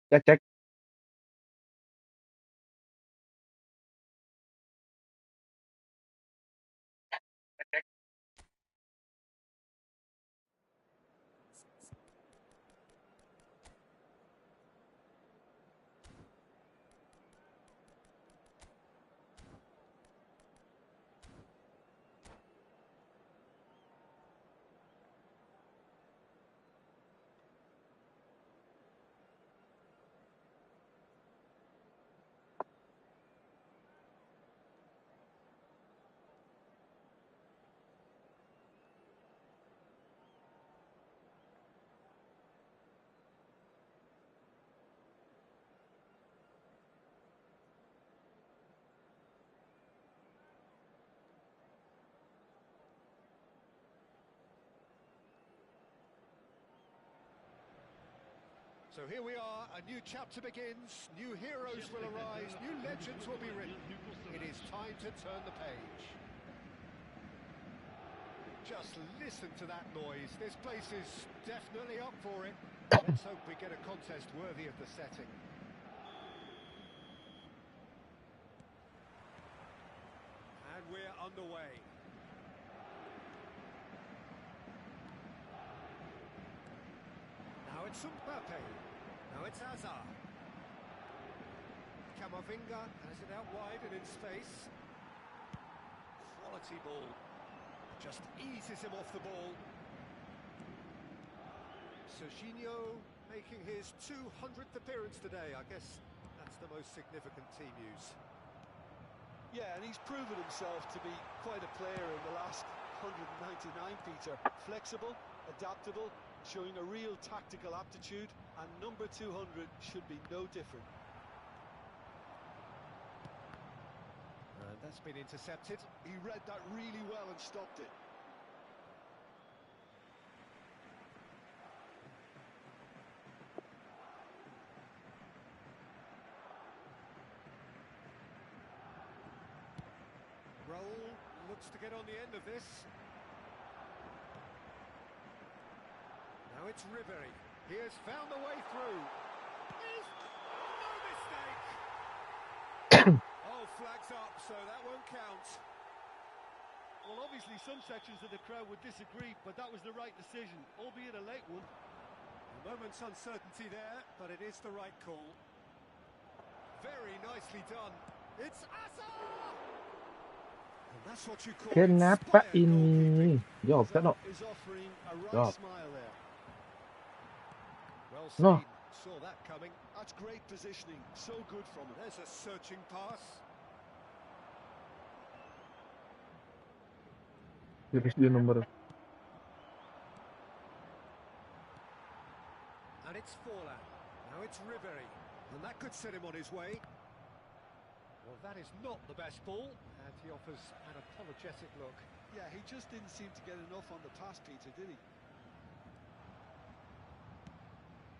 Cek cek. So here we are, a new chapter begins, new heroes will arise, new legends will be written. It is time to turn the page. Just listen to that noise, this place is definitely up for it. Let's hope we get a contest worthy of the setting. And we're underway. Now it's Mbappe. Now it's Hazard. Camavinga has it out wide and in space. Quality ball. Just eases him off the ball. Serginho making his 200th appearance today. I guess that's the most significant team news. Yeah, and he's proven himself to be quite a player in the last 199, Peter. Flexible, adaptable, showing a real tactical aptitude, and number 200 should be no different. And that's been intercepted. He read that really well and stopped it. Raul looks to get on the end of this. Now it's Ribery. He has found a way through. No mistake! Oh, flags up, so that won't count. Well, obviously some sections of the crowd would disagree, but that was the right decision, albeit a late one. A moment's uncertainty there, but it is the right call. Very nicely done. It's Hazard! And that's what you call Kenapa inspired goalkeeping. ini? Jawab kan, no? Is offering a right Jawab. smile there. Well No. seen, saw that coming. That's great positioning, so good from it. There's a searching pass. Tulis dia nomor. And it's Forlan. Now it's Ribery. And that could set him on his way. Well, that is not the best ball. And he offers an apologetic look. Yeah, he just didn't seem to get enough on the pass, Peter, did he?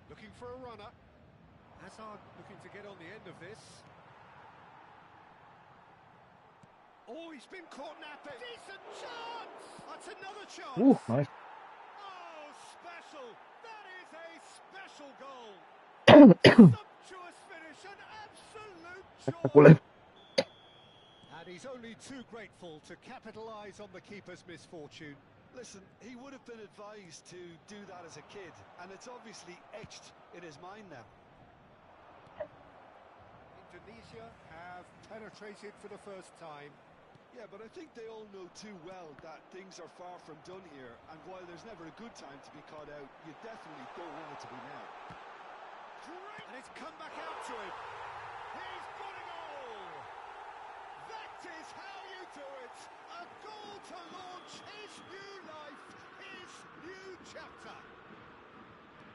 Looking for a runner. Hazard looking to get on the end of this. Oh, he's been caught napping. Decent chance. That's another chance. Nice. Oh, special. That is a special goal. Sumptuous finish, an absolute joy. And he's only too grateful to capitalise on the keeper's misfortune. Listen, he would have been advised to do that as a kid, and it's obviously etched in his mind now. Indonesia have penetrated for the first time. Yeah, but I think they all know too well that things are far from done here, and while there's never a good time to be caught out, you definitely don't want it to be now. Great! And it's come back out to him. He's got a goal! That is how you do it! A goal to launch his new life, his new chapter.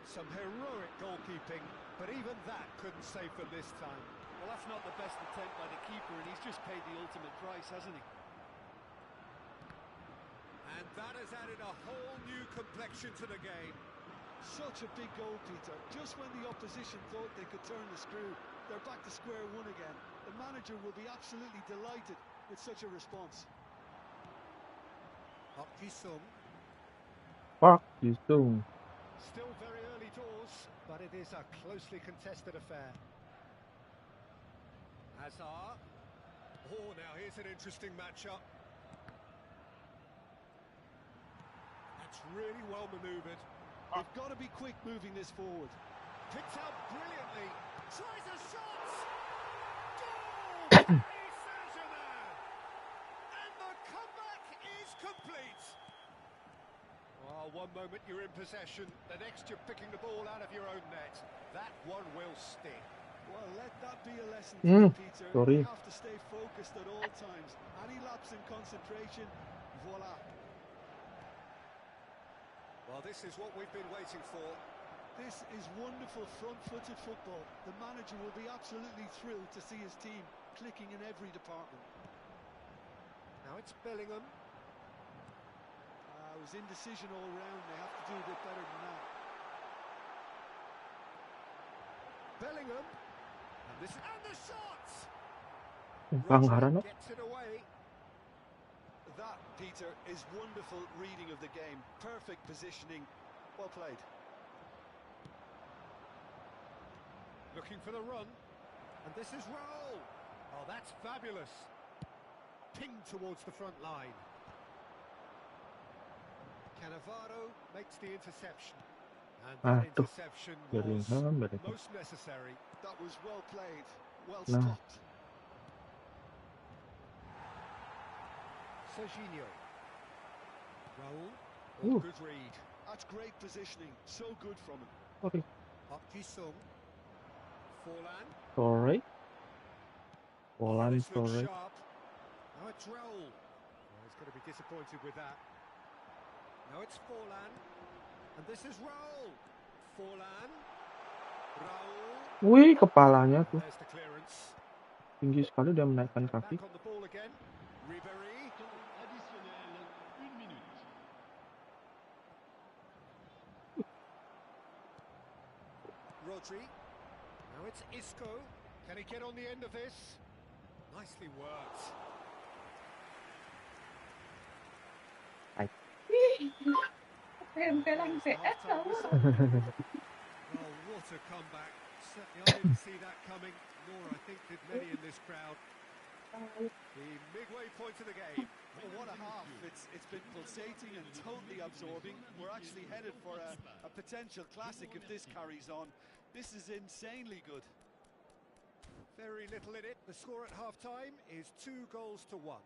Some heroic goalkeeping, but even that couldn't save them this time. Well, that's not the best attempt by the keeper, and he's just paid the ultimate price, hasn't he? And that has added a whole new complexion to the game. Such a big goal, Peter. Just when the opposition thought they could turn the screw, they're back to square one again. The manager will be absolutely delighted with such a response. Park Ji-sung. Park Ji-sung. Still very early doors, but it is a closely contested affair. Hazard. Oh, now here's an interesting matchup. That's really well manoeuvred. They've got to be quick moving this forward. Picked out brilliantly. Tries a shot. Goal! Paris Saint-Germain. And the comeback is complete. Well, one moment you're in possession, the next you're picking the ball out of your own net. That one will sting. Well, let that be a lesson to you, Peter. Sorry. You have to stay focused at all times. Any lapse in concentration, voila. Well, this is what we've been waiting for. This is wonderful front-footed football. The manager will be absolutely thrilled to see his team clicking in every department. Now it's Bellingham. It was indecision all round. They have to do a bit better than that. Bellingham. And the shot! Pelanggaran, no? Gets it away. That, Peter, is wonderful reading of the game. Perfect positioning. Well played. Looking for the run. And this is Raul. Oh, that's fabulous. Pinged towards the front line. Cannavaro makes the interception. And that interception was most necessary. That was well played. Well No. stopped. Serginho. Raul. Ooh. Good read. That's great positioning. So good from him. Sorry. Park Ji-sung. Forlan. Sorry. Poland, This looks sorry. sharp. Now it's Raul. Oh, he's going to be disappointed with that. Now it's Forlan. And this is Raul. Forlan. Raul. Wih, kepalanya tuh. There's the clearance. Tinggi sekali dia menaikkan kaki. Back on the ball again. Ribery. Rodri. Now it's Isco. Can he get on the end of this? Nicely worked. Tempelan PS Half-time kamu. whistle. Oh, what a comeback. Certainly I didn't see that coming, nor I think did many in this crowd. The midway point of the game. Oh, what a half. It's been pulsating and totally absorbing. We're actually headed for a potential classic if this carries on. This is insanely good. Very little in it. The score at half-time is 2-1.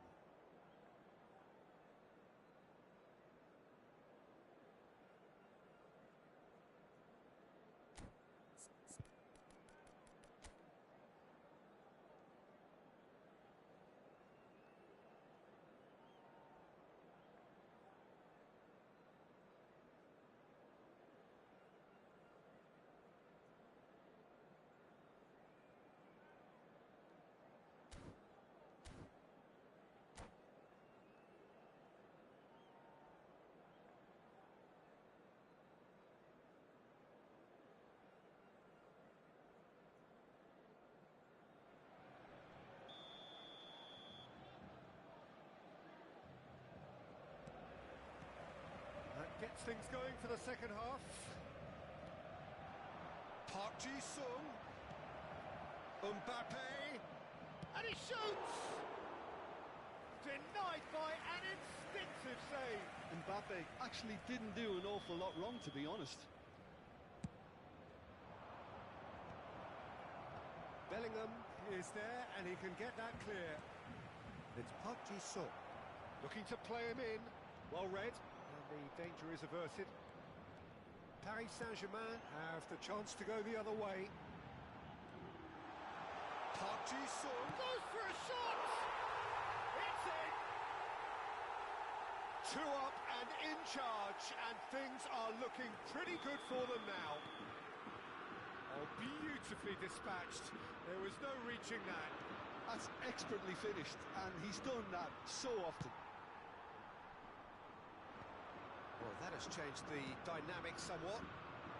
things going for the second half. Park Ji-sung. Mbappe. And he shoots! Denied by an instinctive save. Mbappe actually didn't do an awful lot wrong, to be honest. Bellingham is there and he can get that clear. It's Park Ji-sung. Looking to play him in. Well read. And the danger is averted. Paris Saint-Germain have the chance to go the other way. Park Ji-sung goes for a shot! It's in! 2 up and in charge, and things are looking pretty good for them now. Oh, beautifully dispatched. There was no reaching that. That's expertly finished, and he's done that so often. Well, that has changed the dynamic somewhat.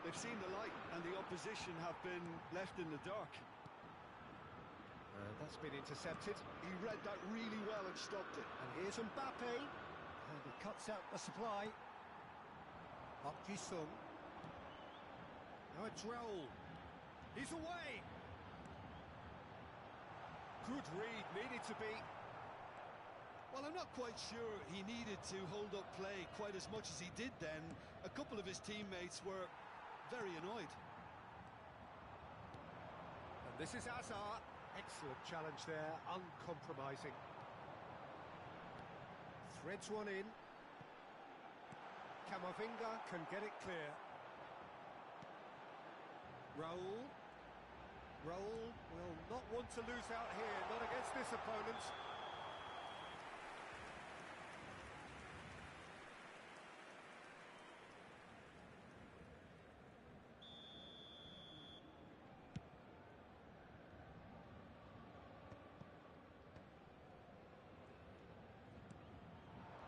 They've seen the light, and the opposition have been left in the dark. That's been intercepted. He read that really well and stopped it. And here's Mbappe. And he cuts out the supply. Park Ji-sung. Now it's Raul. He's away. Good read, needed to be. Well, I'm not quite sure he needed to hold up play quite as much as he did then. A couple of his teammates were very annoyed. And this is Hazard. Excellent challenge there, uncompromising. Threads one in. Camavinga can get it clear. Raul. Raul will not want to lose out here, not against this opponent.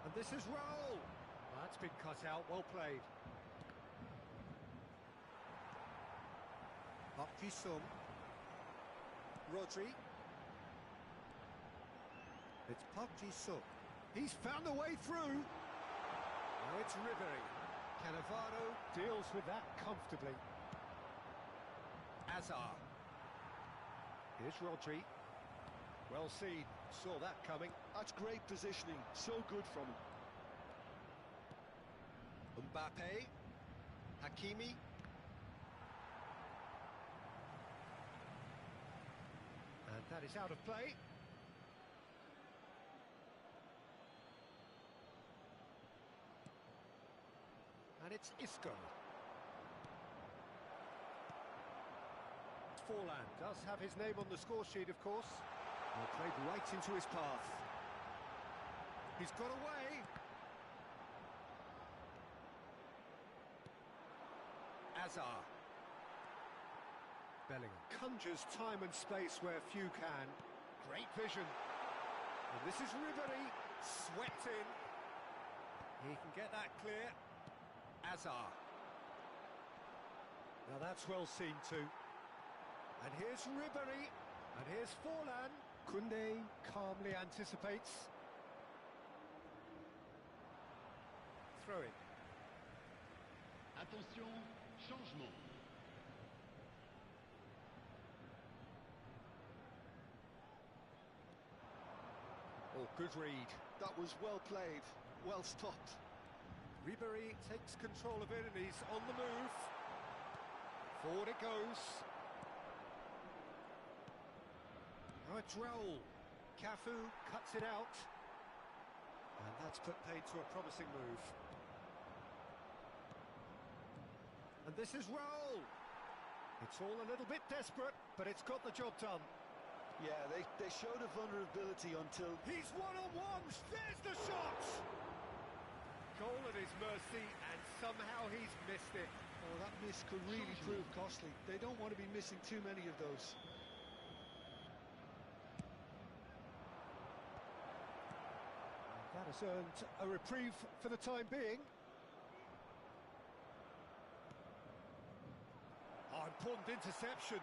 And this is Raul. That's been cut out, well played. Park Ji-sung. Rodri. It's Park Ji-sung. He's found a way through. Now it's Ribery. Cannavaro deals with that comfortably. Hazard. Here's Rodri. Well seen. Saw that coming. That's great positioning. So good from him. Mbappe. Hakimi. And that is out of play. And it's Isco. Forlan does have his name on the score sheet, of course. Well, played right into his path. He's got away. Hazard. Bellingham conjures time and space where few can. Great vision. And this is Ribery. Swept in. He can get that clear. Hazard. Now that's well seen too. And here's Ribery. And here's Forlan. Koundé calmly anticipates. Throw in. Attention, changement. Oh, good read. That was well played, well stopped. Ribery takes control of it and he's on the move. Forward it goes. Now it's Raul. Cafu cuts it out. And that's put paid to a promising move. And this is Raul. It's all a little bit desperate, but it's got the job done. Yeah, they showed a vulnerability until... He's one-on-one. There's the shot. Goal at his mercy, and somehow he's missed it. Oh, that miss could really prove costly. They don't want to be missing too many of those. That has earned a reprieve for the time being. Oh, important interception.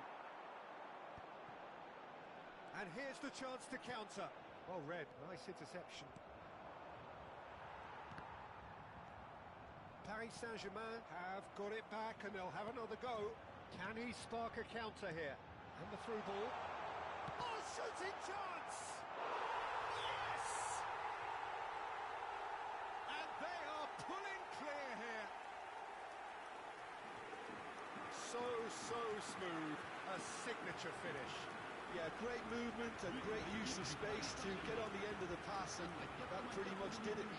And here's the chance to counter. Well read, nice interception. Paris Saint-Germain have got it back and they'll have another go. Can he spark a counter here? And the through ball. Oh, shooting chance! Yes! And they are pulling clear here. So smooth. A signature finish. Yeah, great movement and great use of space to get on the end of the pass, and that pretty much did it.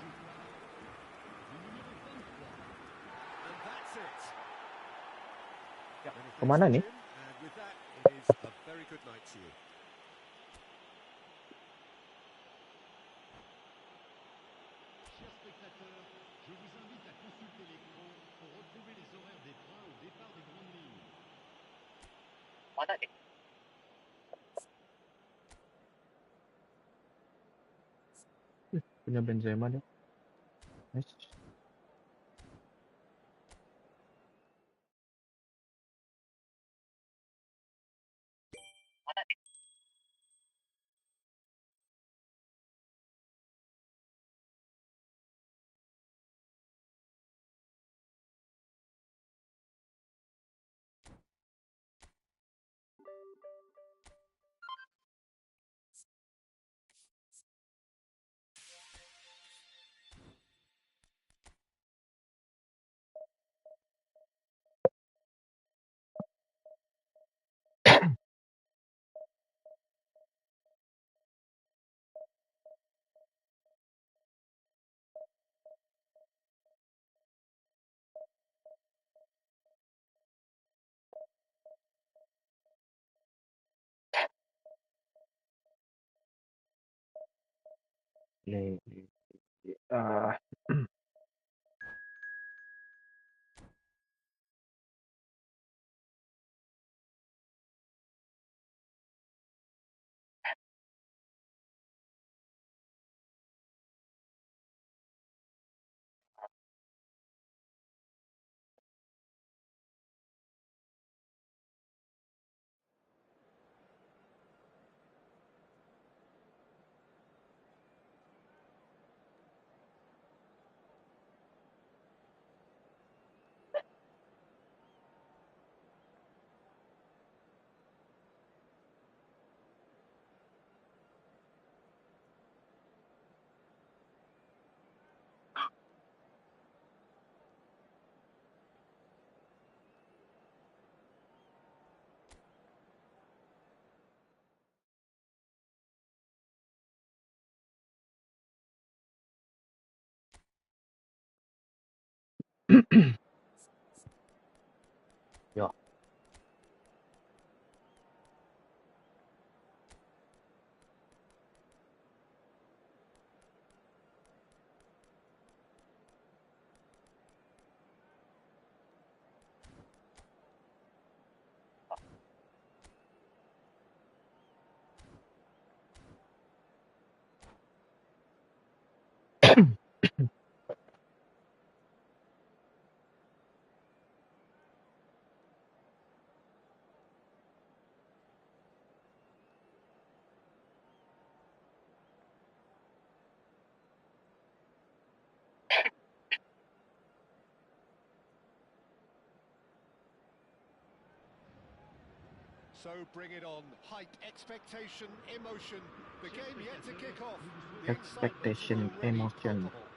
And that's it. Ya, Many thanks kemana to nih? Jim, and with that, it is a very good night to you. Chers spectateurs, je vous invite à consulter l'écran pour retrouver les horaires des trains au départ des grandes lignes. Mana nih? Punya Benzema deh. Nice. Nih. Ah. Ya. So bring it on. Hype, expectation, emotion. The game yet to kick off. The Expectation, excitement already emotion. palpable.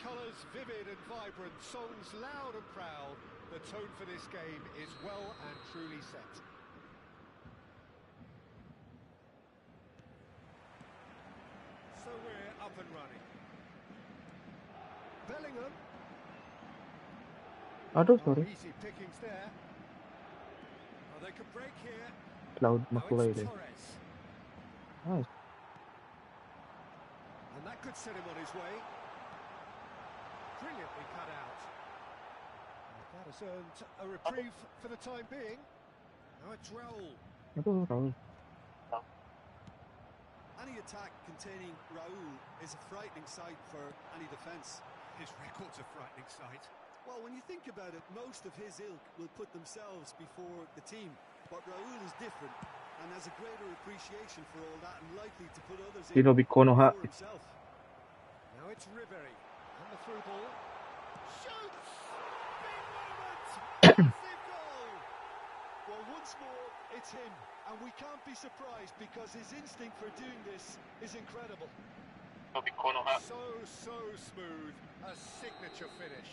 Colours vivid and vibrant, songs loud and proud. The tone for this game is well and truly set. So we're up and running. Bellingham. Aduh, Oh, sorry. easy pickings there. Oh, they could break here. Cloud Now Mulai it's deh. Torres. Nice. And that could set him on his way. Brilliantly cut out. That has earned a reprieve for the time being. Now it's Raul. Aduh, Raul. Any attack containing Raul is a frightening sight for any defence. His record's a frightening sight. Well, when you think about it, most of his ilk will put themselves before the team. But Raul is different and has a greater appreciation for all that and likely to put others in Dino Bikono ha. before himself. Now it's Ribery. And the through ball. Shoots! Big moment! Massive goal! Well, once more, it's him. And we can't be surprised because his instinct for doing this is incredible. So smooth. A signature finish.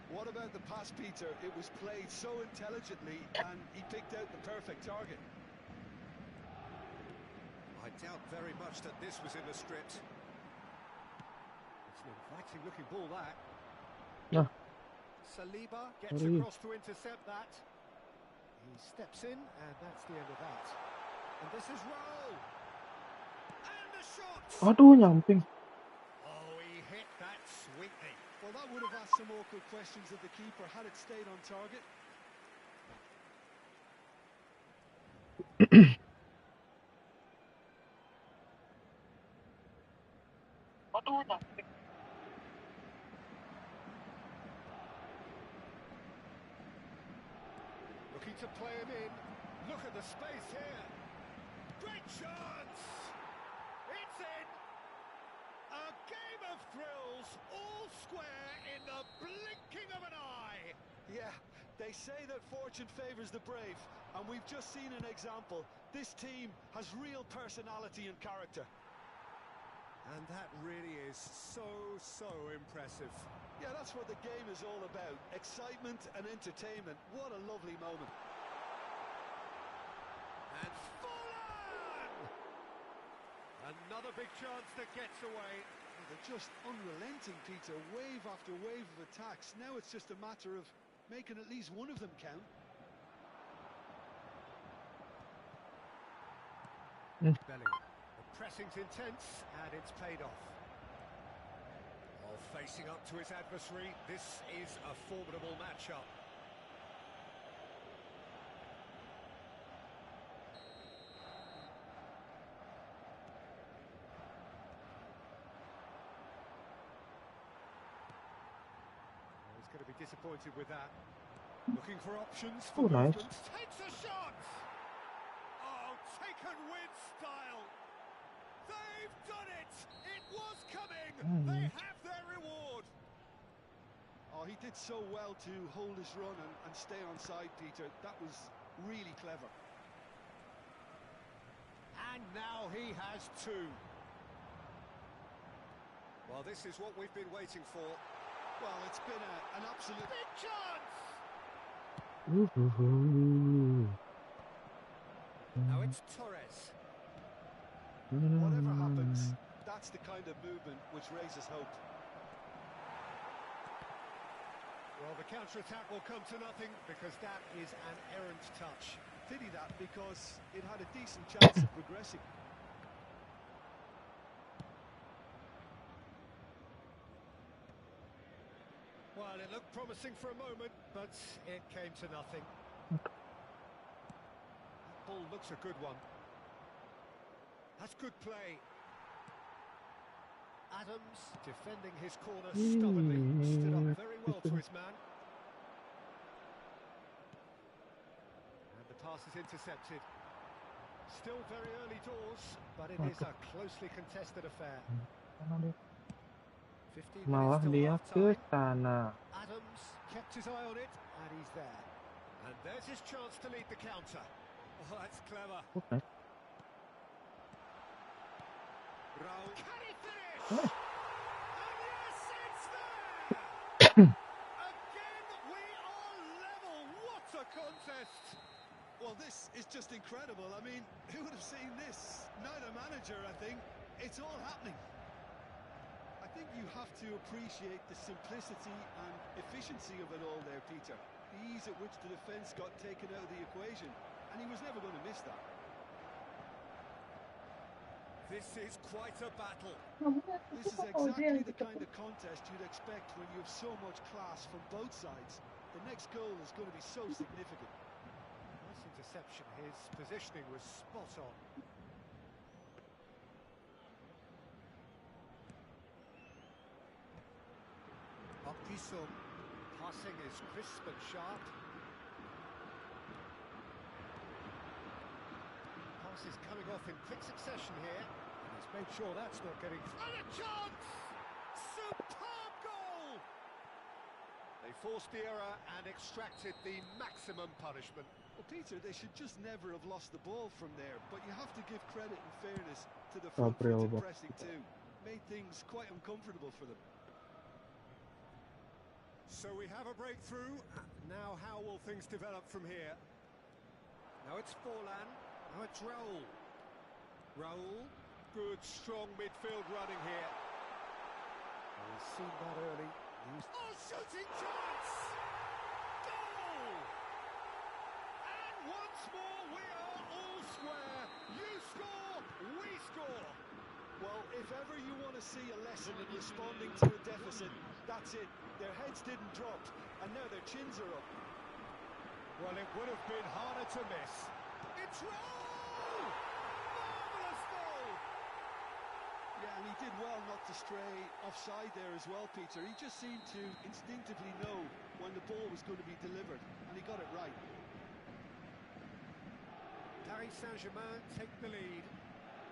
What about the pass, Peter? It was played so intelligently and he picked out the perfect target. I doubt very much that this was in the script. It's an inviting looking ball, that. Yeah. Saliba gets Sorry. across to intercept that. He steps in, and that's the end of that. And this is Raul. And the shot! Aduh, nyamping. Oh, he hit that sweetly. Well, that would have asked some awkward questions of the keeper had it stayed on target. Looking to play him in. Look at the space here. Great chance! It's in! A game of thrills, all square in the blinking of an eye. Yeah, they say that fortune favours the brave, and we've just seen an example. This team has real personality and character. And that really is so impressive. Yeah, that's what the game is all about. Excitement and entertainment. What a lovely moment. And Fulham! Another big chance that gets away. They're just unrelenting, Peter. Wave after wave of attacks. Now it's just a matter of making at least one of them count. Bellingham. The pressing's intense, and it's paid off. While facing up to his adversary, this is a formidable matchup. He's going to be disappointed with that. Looking for options for Oh, nice. movement. Takes a shot! Oh, taken with style. They've done it! It was coming! They have their reward! Oh, he did so well to hold his run and stay on side, Peter. That was really clever. And now he has two. Well, this is what we've been waiting for. Well, it's been an absolute... Big chance! Now it's Torres. Whatever happens, that's the kind of movement which raises hope. Well, the counter-attack will come to nothing because that is an errant touch. Pity that, because it had a decent chance of progressing. Well, it looked promising for a moment, but it came to nothing. Ball looks a good one. That's good play. Adams defending his corner stubbornly. Stood up very well to his man. And the pass is intercepted. Still very early doors, but it is a closely contested affair. 15 Malah minutes till dia ke half-time. sana. Adams kept his eye on it, and he's there. And there's his chance to lead the counter. Oh, that's clever. Okay. Raul. Can he finish? Oh. And yes, it's there! Again, we are level. What a contest! Well, this is just incredible. I mean, who would have seen this? Neither manager, I think. It's all happening. I think you have to appreciate the simplicity and efficiency of it all there, Peter. The ease at which the defence got taken out of the equation, and he was never going to miss that. This is quite a battle. This is exactly the kind of contest you'd expect when you have so much class from both sides. The next goal is going to be so significant. Nice interception. His positioning was spot on. Bumpy-Sum. Passing is crisp and sharp. Pass is coming off in quick succession here. And he's made sure that's not getting... And a chance! Superb goal! forced the error and extracted the maximum punishment. Well, Peter, they should just never have lost the ball from there, but you have to give credit and fairness to the front-footed pressing too. Made things quite uncomfortable for them. So we have a breakthrough. Now how will things develop from here? Now it's Forlan. Now it's Raul. Raul. Good, strong midfield running here. Well, we've seen that early. Oh, shooting chance! Goal! And once more we are all square. You score, we score. Well, if ever you want to see a lesson in responding to a deficit, that's it. Their heads didn't drop, and now their chins are up. Well, it would have been harder to miss. It's Raul! Marvellous goal! Yeah, and he did well not to stray offside there as well, Peter. He just seemed to instinctively know when the ball was going to be delivered, and he got it right. Paris Saint-Germain take the lead.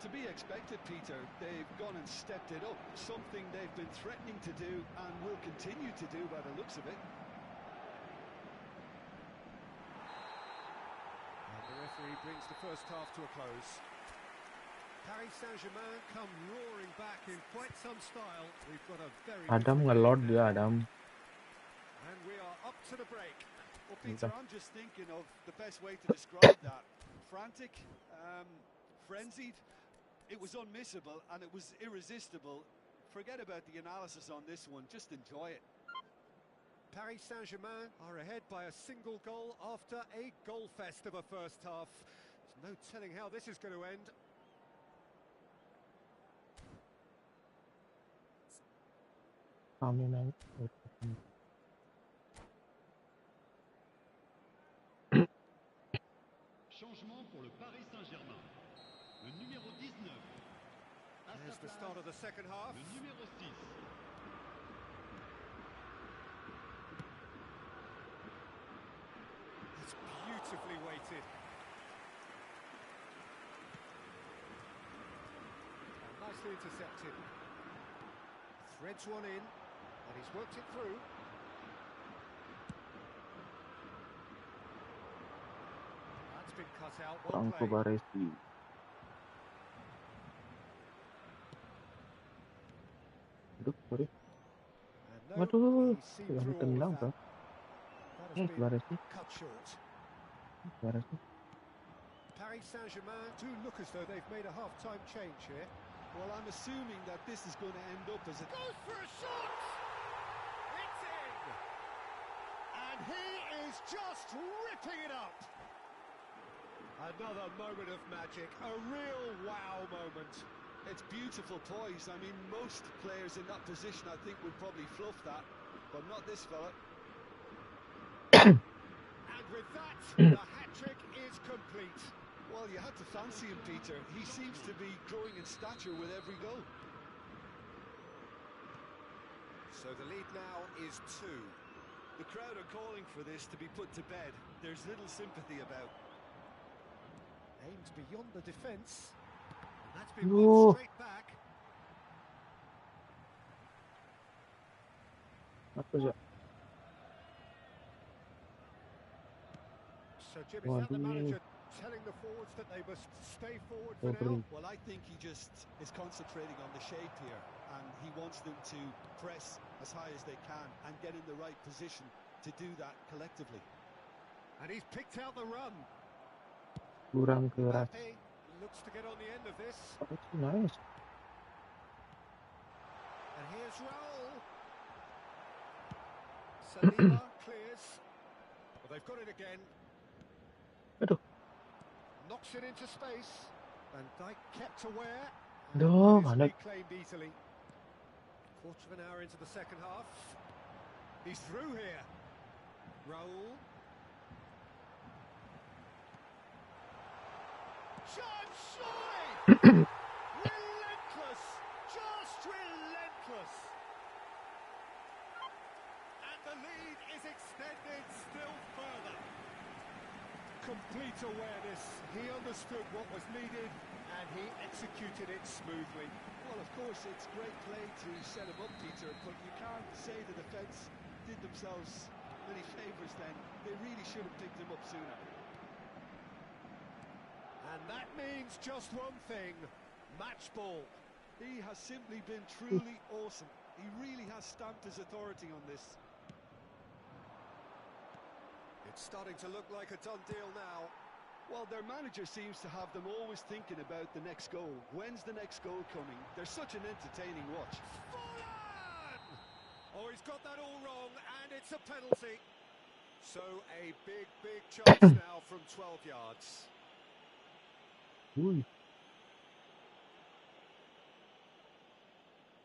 To be expected, Peter. They've gone and stepped it up, something they've been threatening to do and will continue to do by the looks of it. And the referee brings the first half to a close. Paris Saint-Germain come roaring back in quite some style. We've got a very Adam ngelot dia Adam. And we are up to the break. Well, Peter, I'm just thinking of the best way to describe that. Frantic, frenzied. It was unmissable and it was irresistible. Forget about the analysis on this one, just enjoy it. Paris Saint-Germain are ahead by a single goal after a goal fest of a first half. There's no telling how this is going to end. Changement pour le Paris Saint-Germain. Le numéro 19. There's the start of the second half. Le numéro 6. It's beautifully weighted. And nicely intercepted. Threads one in, and he's worked it through. That's been cut out. Well played. And no, he's seen through all of that. That has been cut short. Paris Saint-Germain do look as though they've made a half-time change here. Well, I'm assuming that this is going to end up as a... Goes for a shot! It's in! And he is just ripping it up! Another moment of magic, a real wow moment. It's beautiful poise. I mean, most players in that position, I think, would probably fluff that, but not this fella. And with that, the hat-trick is complete. Well, you had to fancy him, Peter. He seems to be growing in stature with every goal. So the lead now is 2. The crowd are calling for this to be put to bed. There's little sympathy about. Aimed beyond the defence. That's been won straight back. So Jim, is that the manager telling the forwards that they must stay forward for now? Well, I think he just is concentrating on the shape here, and he wants them to press as high as they can and get in the right position to do that collectively. And he's picked out the run. Mbappe looks to get on the end of this. Nice. And here's Raul. Saliba clears. Well, they've got it again. Knocks it into space. Van Dijk kept aware. And it is reclaimed easily. Quarter of an hour into the second half. He's through here. Raul. Chance, surely! Relentless! Just relentless! And the lead is extended still further. Complete awareness. He understood what was needed and he executed it smoothly. Well, of course, it's great play to set him up, Peter, but you can't say the defence did themselves many favours then. They really should have picked him up sooner. And that means just one thing, match ball. He has simply been truly awesome. He really has stamped his authority on this. It's starting to look like a done deal now. Well, their manager seems to have them always thinking about the next goal. When's the next goal coming? They're such an entertaining watch. Forlan! Oh, he's got that all wrong, and it's a penalty. So a big, big chance now from 12 yards. Ui.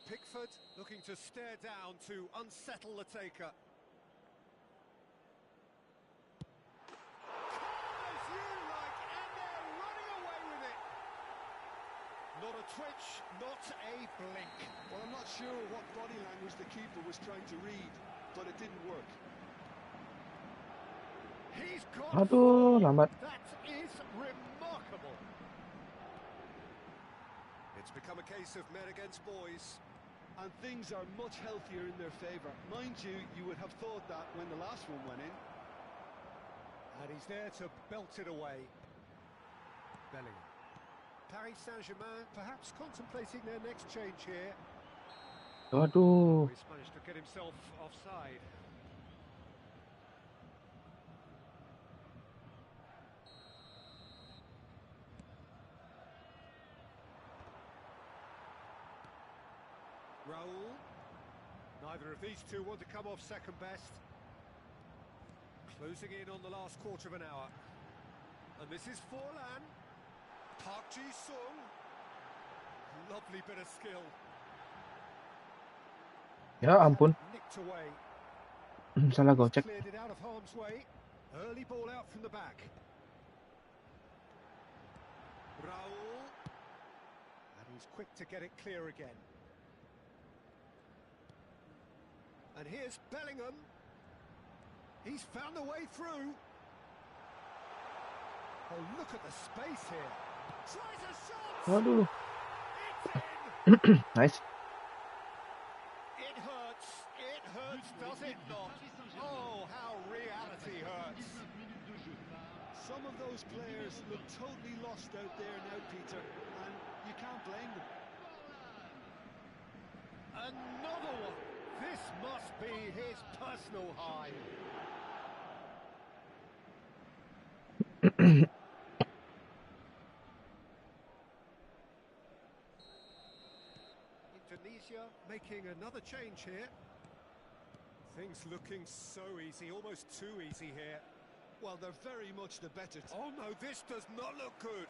Pickford looking to stare down to unsettle the taker. Calm as you like, and they're running away with it. Not a twitch, not a blink. Well, I'm not sure what body language the keeper was trying to read, but it didn't work. He's got Aduh, four. lambat. That is remarkable. It's become a case of men against boys. And things are much healthier in their favour. Mind you, you would have thought that when the last one went in. And he's there to belt it away. Bellingham. Paris Saint-Germain perhaps contemplating their next change here. Aduh. He's managed to get himself offside. Raul. Neither of these two want to come off second best. Closing in on the last quarter of an hour. And this is Forlan. Park Ji-sung. Lovely bit of skill. Ya ampun. Nicked away. Salah gocek. Cleared it out of harm's way. Early ball out from the back. Raul. And he's quick to get it clear again. And here's Bellingham. He's found a way through. Oh, look at the space here. Tries a shot. Aduh. It's in. Nice. It hurts. It hurts, does it not? Oh, how reality hurts. Some of those players look totally lost out there now, Peter, and you can't blame them. Another one. This must be his personal high. Indonesia making another change here. Things looking so easy, almost too easy here. Well, they're very much the better team. Oh no, this does not look good.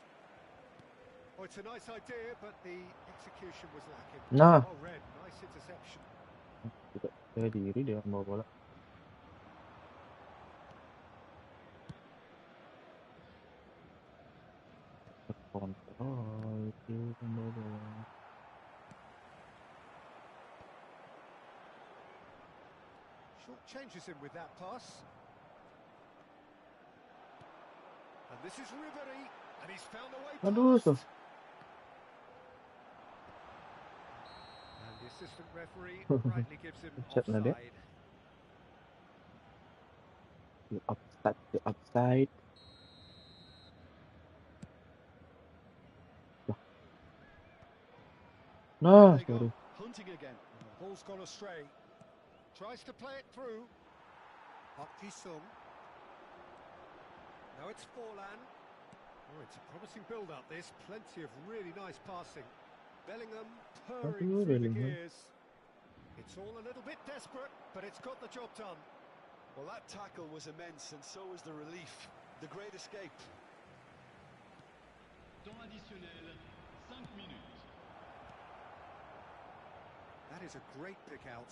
Oh, it's a nice idea, but the execution was lacking. Nah. Oh, Red, nice interception. Tidak percaya diri dia membawa bola. Kontrol itu membawa bola. Short changes him with that pass. And this is Ribery, and he's found a way Aduh, past. tuh. And the assistant referee rightly gives him Chat lah dia. offside. The upside. No, There you sorry. go, hunting again. Ball's gone astray. Tries to play it through. Park Ji-sung. Now it's Forlan. Oh, it's a promising build-up, this. Plenty of really nice passing. Bellingham purring Aduh, through the Bellingham. gears. It's all a little bit desperate, but it's got the job done. Well, that tackle was immense, and so was the relief. The great escape. Temps additionnel, 5 minutes. That is a great pick out.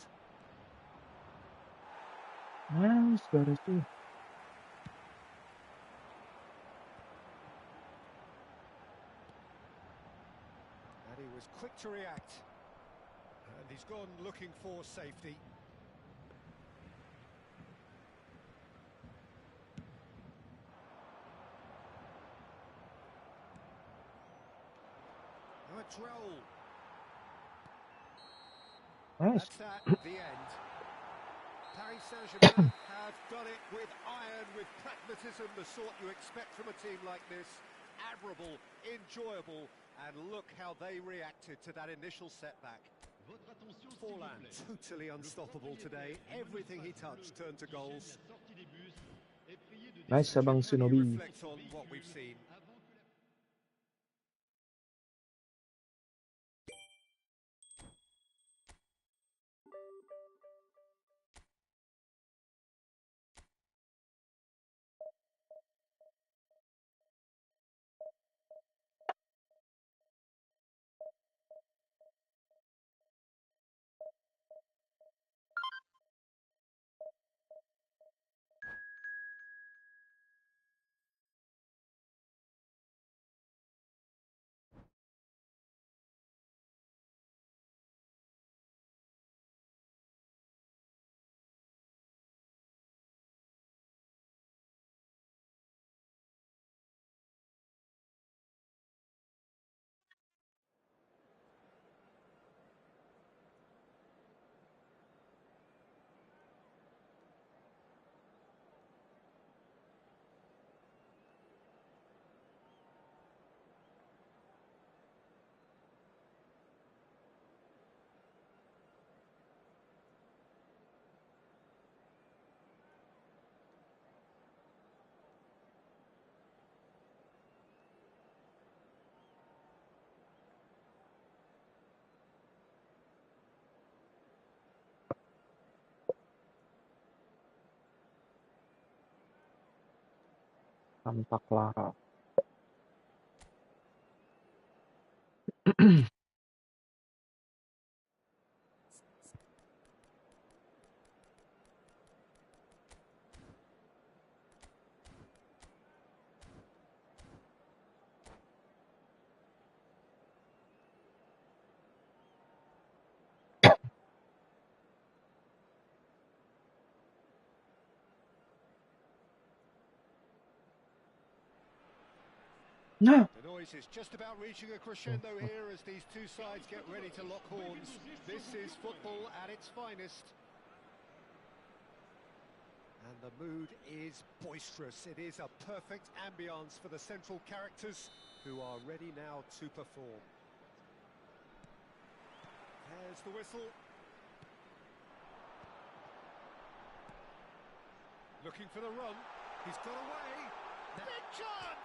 Nice, beres tuh. And he was quick to react. And he's gone looking for safety. Now it's Raul. Nice. That's at the end. Paris Saint-Germain have done it with iron, with pragmatism, the sort you expect from a team like this. Admirable, enjoyable, and look how they reacted to that initial setback. Votre attention, s'il vous Forlan, plaît. totally Le unstoppable today. propriétaire Everything he Emmanuel touched turned to Macron, goals. la sortie des bus, est prié de Nice, descendre Abang How do you Shinobi. reflect on what we've seen? avant que la Santa Clara. No. The noise is just about reaching a crescendo here as these two sides get ready to lock horns. This is football at its finest. And the mood is boisterous. It is a perfect ambience for the central characters who are ready now to perform. There's the whistle. Looking for the run. He's got away. Big chance!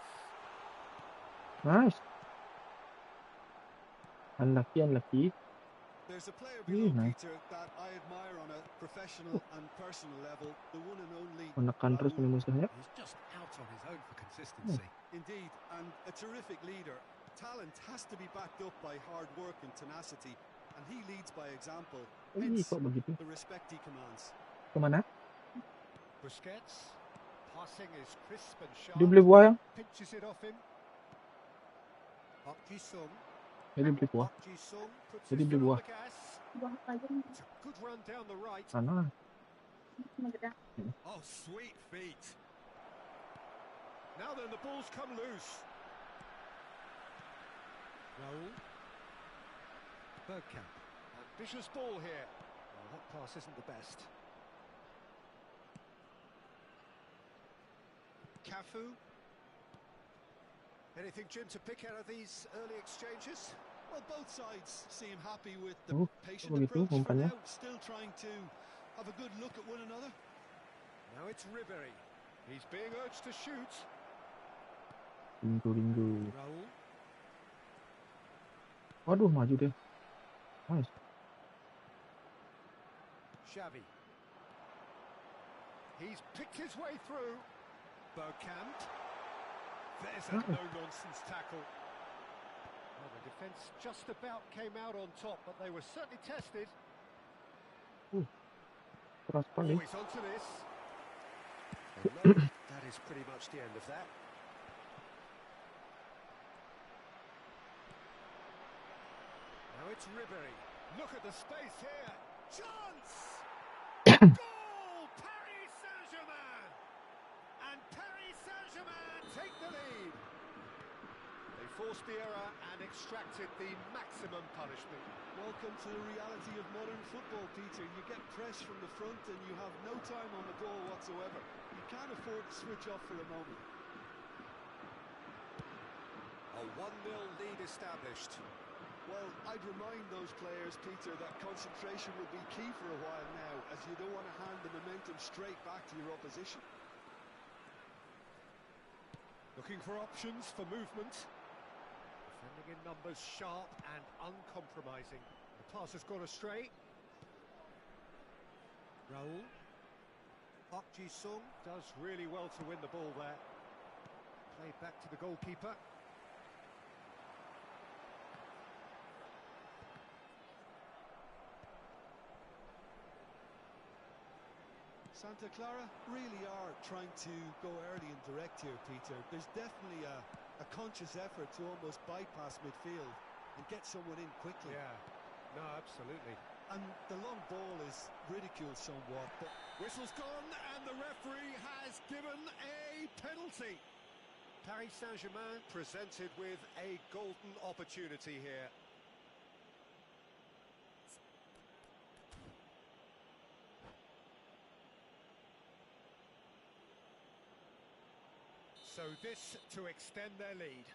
Nice. Unlucky. There's a player Really below nice. Peter that I admire on a professional and personal level, the one and only Menekan terus Raul. ini musuhnya. He's just out on his own for consistency. Indeed, and a terrific leader. Talent has to be backed up by hard work and tenacity, and he leads by example. Ih, Hence, kok begitu? the respect he commands. Kemana? Busquets. Passing is crisp and sharp. Dia beli buah ya? Pinches it off him. Park Ji-sung. Dia beli buah. Park Ji-sung puts Jadi his beli foot on buah. the gas. It's a good run down the right. Sana. Oh, sweet feet. Now then, the ball's come loose. Raul. Bergkamp. Ambitious ball here. Well, that pass isn't the best. Cafu. Anything, Jim, to pick out of these early exchanges? Well, both sides seem happy with the patient begitu approach for umpannya. now, still trying to have a good look at one another. Now it's Ribery. He's being urged to shoot. Rindu. Raul. Waduh, maju dia. Nice. Xavi. He's picked his way through. Bergkamp. There's a no-nonsense tackle. Well, the defence just about came out on top, but they were certainly tested. Keras sekali. Always onto this. Well, no, that is pretty much the end of that. Now it's Ribery. Look at the space here. Chance! Goal! Paris Saint-Germain! And Paris Saint-Germain take the lead. They forced the error and extracted the maximum punishment. Welcome to the reality of modern football, Peter. You get press from the front and you have no time on the ball whatsoever. You can't afford to switch off for a moment. A 1-0 lead established. Well, I'd remind those players, Peter, that concentration will be key for a while now, as you don't want to hand the momentum straight back to your opposition. Looking for options for movement. Defending in numbers, sharp and uncompromising. The pass has gone astray. Raul. Park Ji-sung does really well to win the ball there. Played back to the goalkeeper. Santa Clara really are trying to go early and direct here, Peter. There's definitely a conscious effort to almost bypass midfield and get someone in quickly. Yeah, no, absolutely. And the long ball is ridiculed somewhat, but... Whistle's gone and the referee has given a penalty. Paris Saint-Germain presented with a golden opportunity here. So this to extend their lead.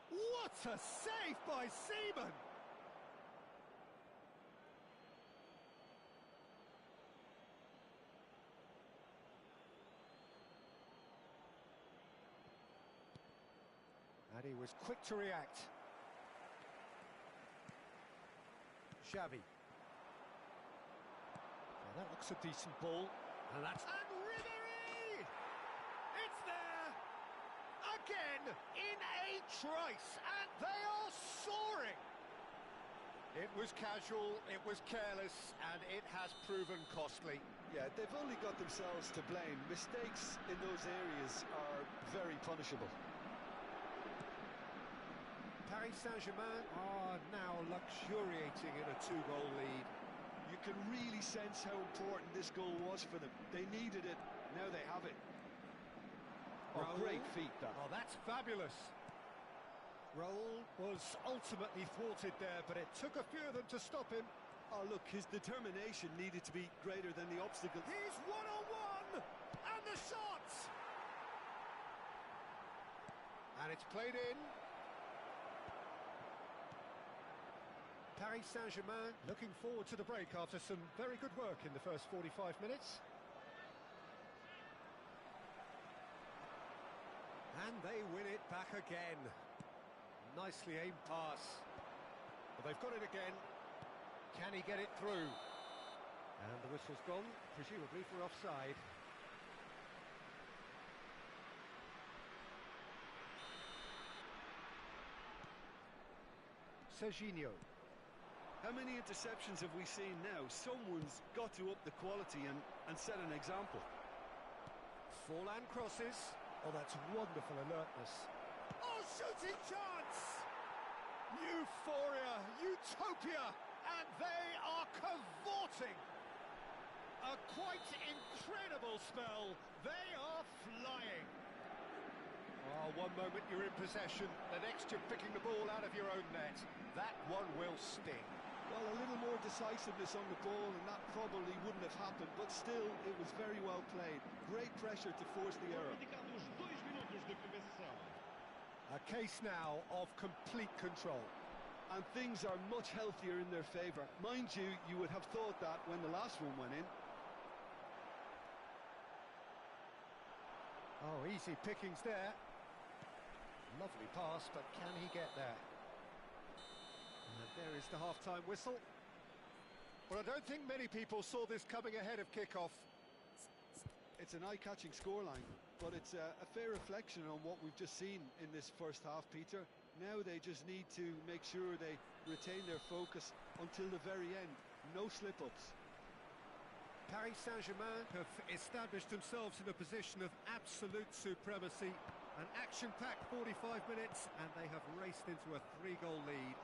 What a save by Seaman! And he was quick to react. Xavi. Well, that looks a decent ball. And that's... And Ribéry! It's there! Again, in a trice, and they are soaring! It was casual, it was careless, and it has proven costly. Yeah, they've only got themselves to blame. Mistakes in those areas are very punishable. Paris Saint-Germain are now luxuriating in a 2-goal lead. You can really sense how important this goal was for them. They needed it, now they have it. Oh, Raul. great feat, that. Oh, that's fabulous. Raul was ultimately thwarted there, but it took a few of them to stop him. Oh, look, his determination needed to be greater than the obstacle. He's one-on-one! And the shot! And it's played in. Paris Saint-Germain looking forward to the break after some very good work in the first 45 minutes. And they win it back again. Nicely aimed pass. But they've got it again. Can he get it through? And the whistle's gone, presumably for offside. Serginho. How many interceptions have we seen now? Someone's got to up the quality and set an example. Forlan crosses. Oh, that's wonderful alertness. Oh, shooting chance! Euphoria, utopia, and they are cavorting. A quite incredible spell. They are flying. Oh, one moment you're in possession, the next you're picking the ball out of your own net. That one will sting. Well, a little more decisiveness on the ball and that probably wouldn't have happened, but still, it was very well played. Great pressure to force the error. Indicados 2 minutos de compensação. A case now of complete control. And things are much healthier in their favour. Mind you, you would have thought that when the last one went in. Oh, easy pickings there. Lovely pass, but can he get there? And there is the half-time whistle. Well, I don't think many people saw this coming ahead of kick-off. It's an eye-catching scoreline, but it's a fair reflection on what we've just seen in this first half, Peter. Now they just need to make sure they retain their focus until the very end. No slip-ups. Paris Saint-Germain have established themselves in a position of absolute supremacy. An action-packed 45 minutes, and they have raced into a 3-goal lead.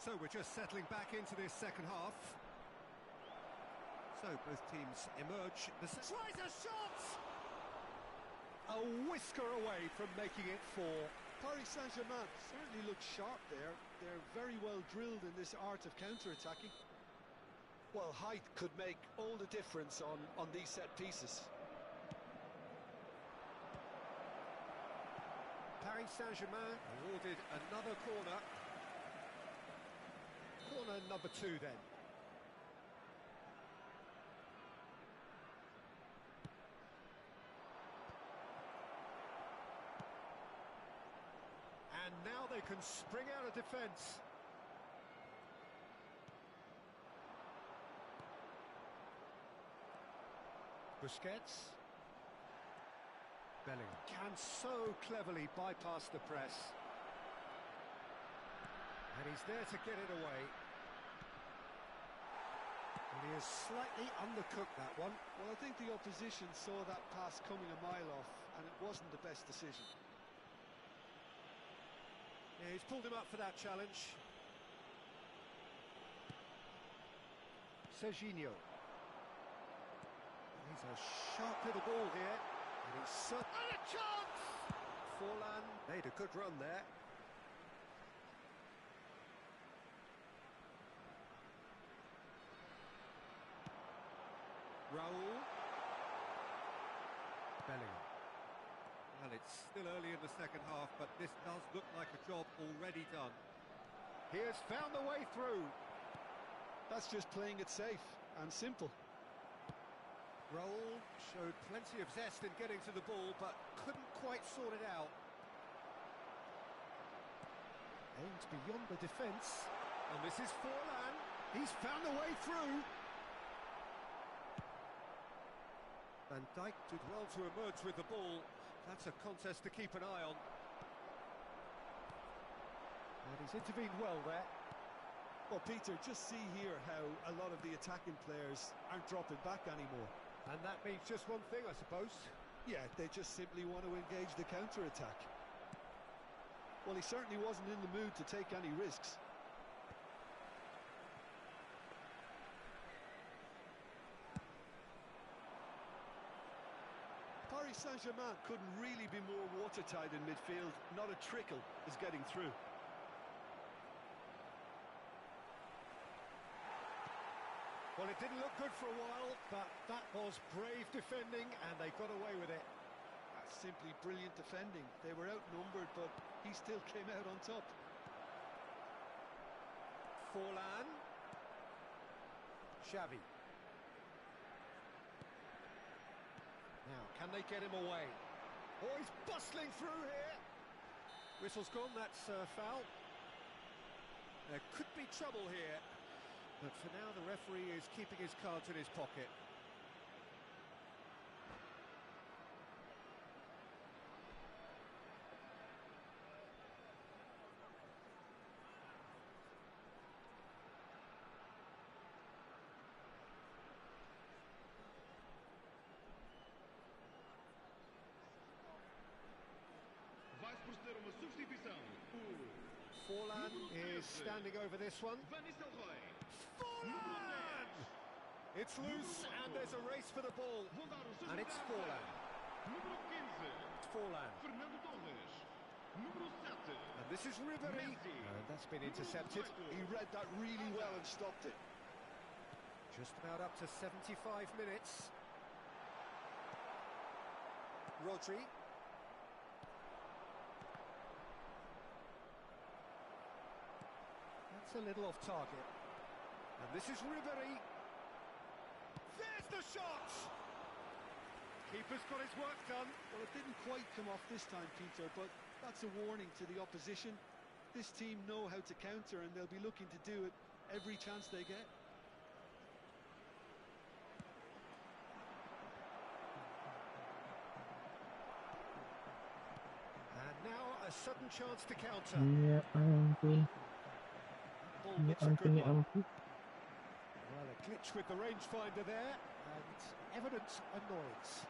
So we're just settling back into this second half. So both teams emerge. Tries a shot! A whisker away from making it 4. Paris Saint-Germain certainly look sharp there. They're very well drilled in this art of counter-attacking. Well, height could make all the difference on these set pieces. Paris Saint-Germain awarded another corner. Corner number 2 then. And now they can spring out of defence. Busquets. Bellingham can so cleverly bypass the press. And he's there to get it away. And he has slightly undercooked that one. Well, I think the opposition saw that pass coming a mile off, and it wasn't the best decision. Yeah, he's pulled him up for that challenge. Serginho. He's a sharp little ball here. And he's and a chance! Forlan made a good run there. Raul. Bellingham. Well, it's still early in the second half, but this does look like a job already done. He has found the way through. That's just playing it safe and simple. Raul showed plenty of zest in getting to the ball, but couldn't quite sort it out. Aimed beyond the defence. And this is Forlan. He's found a way through. Van Dijk did well to emerge with the ball. That's a contest to keep an eye on. And he's intervened well there. Well, Peter, just see here how a lot of the attacking players aren't dropping back anymore. And that means just one thing, I suppose. Yeah, they just simply want to engage the counter-attack. Well, he certainly wasn't in the mood to take any risks. Paris Saint-Germain couldn't really be more watertight in midfield. Not a trickle is getting through. Well, it didn't look good for a while, but that was brave defending, and they got away with it. That's simply brilliant defending. They were outnumbered, but he still came out on top. Forlan. Xavi. Now, can they get him away? Oh, he's bustling through here. Whistle's gone, that's foul. There could be trouble here. But for now, the referee is keeping his cards in his pocket. Vai proceder uma substituição. Forlan is standing over this one. Forlan! It's loose and there's a race for the ball. And it's Forlan. It's Forlan. And this is Ribery. And that's been intercepted. He read that really well and stopped it. Just about up to 75 minutes. Rodri. That's a little off target. And this is Ribery. There's the shot! Keeper's got his work done. Well, it didn't quite come off this time, Peter, but that's a warning to the opposition. This team know how to counter, and they'll be looking to do it every chance they get. And now a sudden chance to counter. Ya ampun. Ball Ya looks a ampun, good ya one. ampun. Well, a glitch with the rangefinder there, and evident annoyance.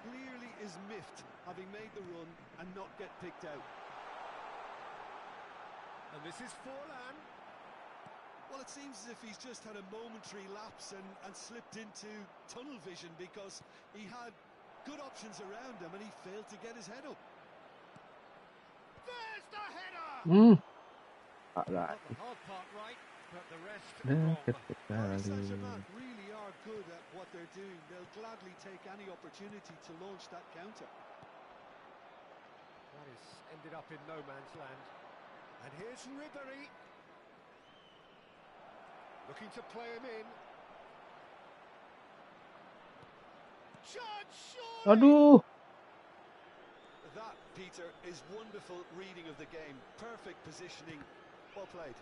Clearly is miffed, having made the run and not get picked out. And this is Forlan. Well, it seems as if he's just had a momentary lapse and slipped into tunnel vision, because he had Good options around him, and he failed to get his head up. There's the header! Alah. Got the hard part right, but the rest Deket wrong. Paris sekali. Saint-Germain really are good at what they're doing. They'll gladly take any opportunity to launch that counter. That has ended up in no man's land. And here's Ribéry. Looking to play him in. Chance, surely! Aduh. That, Peter, is wonderful reading of the game. Perfect positioning. Well played.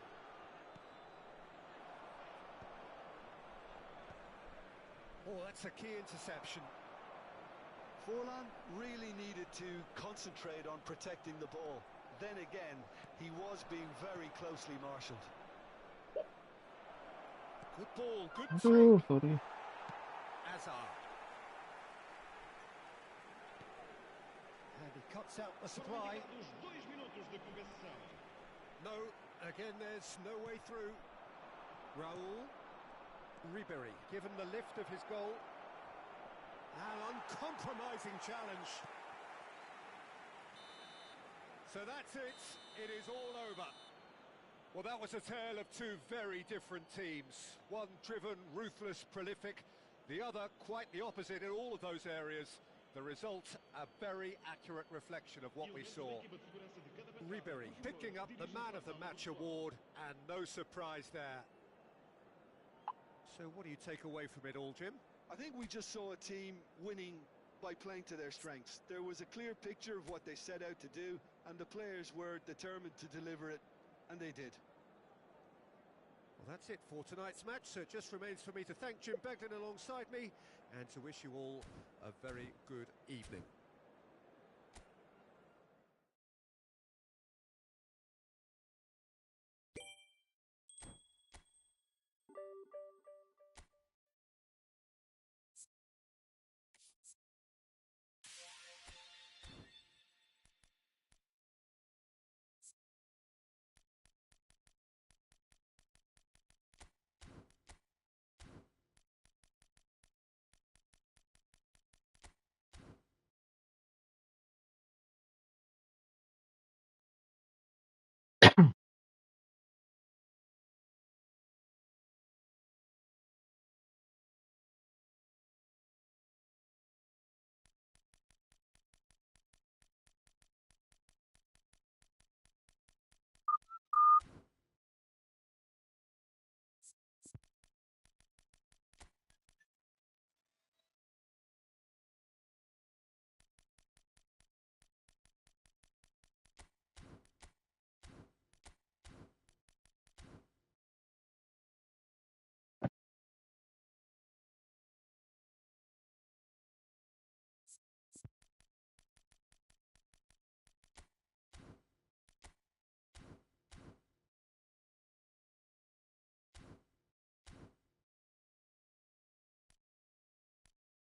Oh, that's a key interception. Forlan really needed to concentrate on protecting the ball. Then again, he was being very closely marshalled. Good ball, good Aduh, trick. sorry. Hazard. And he cuts out the supply. Dos 2 minutos de prorrogação. No, again there's no way through. Raul. Ribéry, given the lift of his goal. An uncompromising challenge. So that's it. It is all over. Well, that was a tale of two very different teams. One driven, ruthless, prolific. The other quite the opposite in all of those areas. The result, a very accurate reflection of what we saw. Ribéry picking up the Man of the Match award, and no surprise there. So what do you take away from it all, Jim? I think we just saw a team winning by playing to their strengths. There was a clear picture of what they set out to do, and the players were determined to deliver it, and they did. Well, that's it for tonight's match, so it just remains for me to thank Jim Beglin alongside me and to wish you all a very good evening.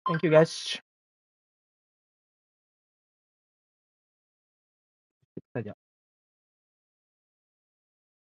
Thank you guys.